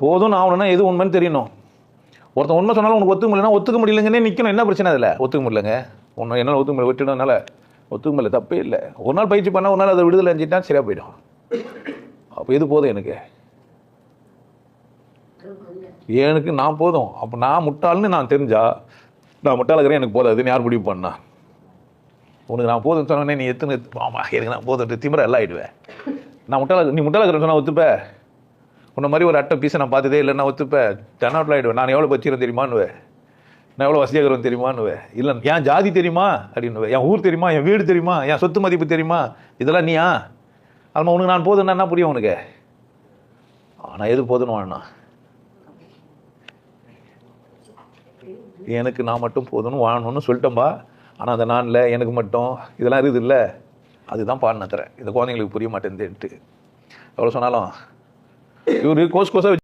போதும் ஆகணும்னா எது உண்மைன்னு தெரியணும். ஒருத்தன் உண்மை சொன்னாலும் உனக்கு ஒத்துக்க முடியலன்னா ஒத்துக்க முடியலங்கன்னே நிற்கணும். என்ன பிரச்சனை அதில்? ஒத்துக்க முடியலங்க, ஒன்று என்னால் ஒத்துக்க முடியல, விட்டுடனால ஒத்துக்க முடியல, தப்பே இல்லை. ஒரு நாள் பயிற்சி பண்ணால் ஒரு நாள் அதை விடுதலை அஞ்சிட்டா சரியாக போயிடும். அப்போ எது போதும் எனக்கு? எனக்கு நான் போதும். அப்போ நான் முட்டாள்னு நான் தெரிஞ்சா நான் முட்டாளுக்கிறேன், எனக்கு போதாதுன்னு யார் முடிவு பண்ணா? உனக்கு நான் போதும்னு சொன்னோடனே நீ எத்தனை ஆமாம் எனக்கு நான் போதும் திமிர எல்லாம் ஆகிடுவேன். நான் நீ முட்டாளுக்கிறேன்னு சொன்னால் ஒத்துப்ப? உன்ன மாதிரி ஒரு அட்டை பீஸை நான் பார்த்ததே இல்லைன்னா ஒத்துப்பேன்? டர்ன் ஆகிடுவேன். நான் எவ்வளோ வச்சுக்கிறேன் தெரியுமான்னுவேன், நான் எவ்வளோ வசதியாகிறேன் தெரியுமான்னுவேன், இல்லை என் ஜாதி தெரியுமா அப்படின்னுவேன், என் ஊர் தெரியுமா, என் வீடு தெரியுமா, என் சொத்து மதிப்பு தெரியுமா, இதெல்லாம் நீயா? அதுமா உனக்கு நான் போதுன்னா என்ன புரியும் உனக்கு? ஆனால் எது போதுன்னு வாழணும்? எனக்கு நான் மட்டும் போதும்னு வாழணும்னு சொல்லிட்டோம்பா. ஆனால் அந்த நானில் எனக்கு மட்டும் இதெல்லாம் இருக்குது இல்லை, அதுதான் பாடின தரேன். இந்த குழந்தைங்களுக்கு புரிய மாட்டேன்னுட்டு எவ்வளோ சொன்னாலும் இவர் கோஸ் கோஸாக